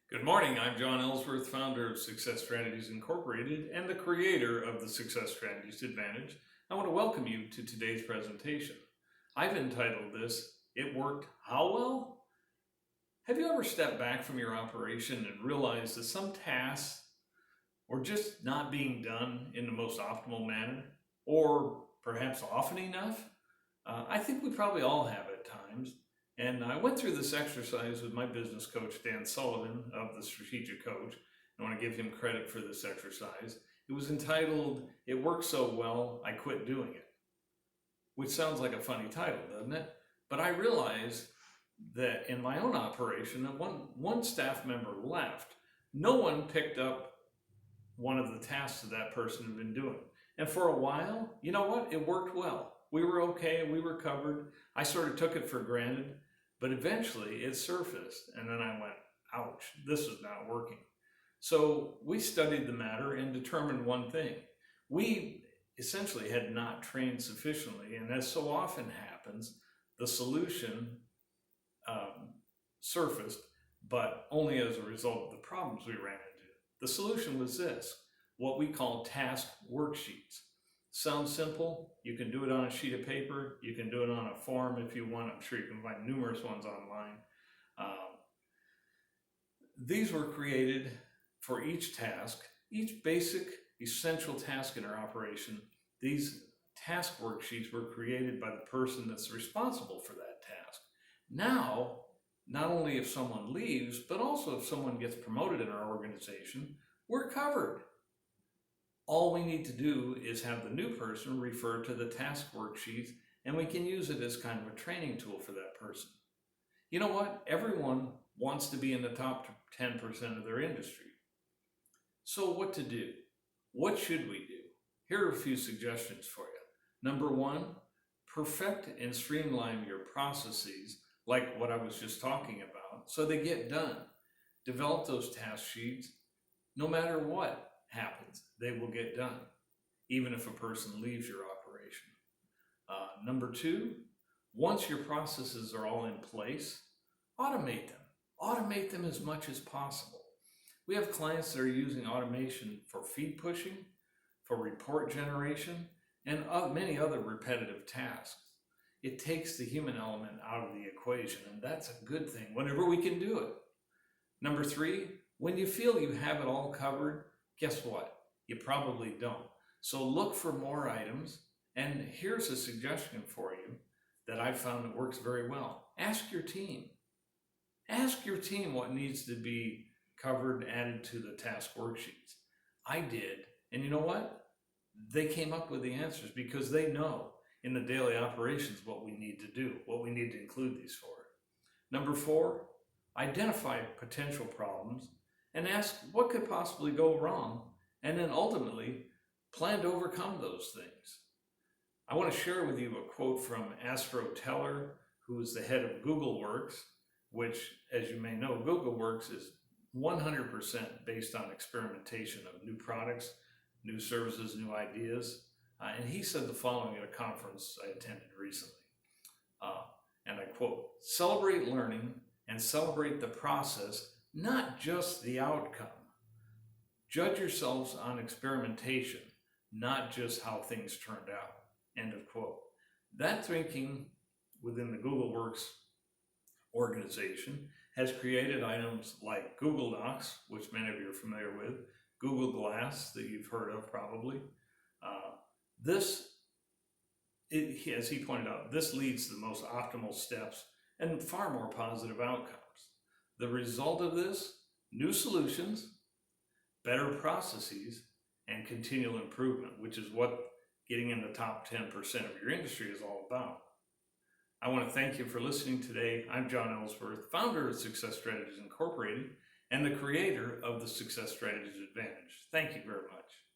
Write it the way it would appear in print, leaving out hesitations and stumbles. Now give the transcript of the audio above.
Good morning. I'm John Ellsworth, founder of Success Strategies Incorporated and the creator of the Success Strategies Advantage. I want to welcome you to today's presentation. I've entitled this, It Worked How Well? Have you ever stepped back from your operation and realized that some tasks were just not being done in the most optimal manner, or perhaps often enough? I think we probably all have at times. And I went through this exercise with my business coach, Dan Sullivan of The Strategic Coach. I want to give him credit for this exercise. It was entitled, It Worked So Well, I Quit Doing It, which sounds like a funny title, doesn't it? But I realized that in my own operation, that one staff member left. No one picked up one of the tasks that person had been doing. And for a while, you know what? It worked well. We were okay, we were covered. I sort of took it for granted. But eventually it surfaced, and then I went, ouch, this is not working. So we studied the matter and determined one thing. We essentially had not trained sufficiently, and as so often happens, the solution surfaced, but only as a result of the problems we ran into. The solution was this, what we call task worksheets. Sounds simple. You can do it on a sheet of paper. You can do it on a form if you want. I'm sure you can find numerous ones online. These were created for each task, each basic essential task in our operation. These task worksheets were created by the person that's responsible for that task. Now, not only if someone leaves, but also if someone gets promoted in our organization, we're covered. All we need to do is have the new person refer to the task worksheet, and we can use it as kind of a training tool for that person. You know what? Everyone wants to be in the top 10% of their industry. So what to do? What should we do? Here are a few suggestions for you. Number one, perfect and streamline your processes like what I was just talking about so they get done. Develop those task sheets no matter what happens, they will get done, even if a person leaves your operation. Number two, once your processes are all in place, automate them. Automate them as much as possible. We have clients that are using automation for feed pushing, for report generation, and many other repetitive tasks. It takes the human element out of the equation, and that's a good thing whenever we can do it. Number three, when you feel you have it all covered, guess what? You probably don't. So look for more items, and here's a suggestion for you that I found that works very well. Ask your team. Ask your team what needs to be covered, added to the task worksheets. I did, and you know what? They came up with the answers because they know in the daily operations what we need to do, what we need to include these for. Number four, identify potential problems and ask what could possibly go wrong, and then ultimately plan to overcome those things. I want to share with you a quote from Astro Teller, who is the head of Google Works, which, as you may know, Google Works is 100% based on experimentation of new products, new services, new ideas. And he said the following at a conference I attended recently, and I quote, "Celebrate learning and celebrate the process, not just the outcome. Judge yourselves on experimentation, not just how things turned out." End of quote. That thinking within the Google Works organization has created items like Google Docs, which many of you are familiar with, Google Glass that you've heard of probably. As he pointed out, this leads to the most optimal steps and far more positive outcomes. The result of this, new solutions, better processes, and continual improvement, which is what getting in the top 10% of your industry is all about. I want to thank you for listening today. I'm John Ellsworth, founder of Success Strategies Incorporated and the creator of the Success Strategies Advantage. Thank you very much.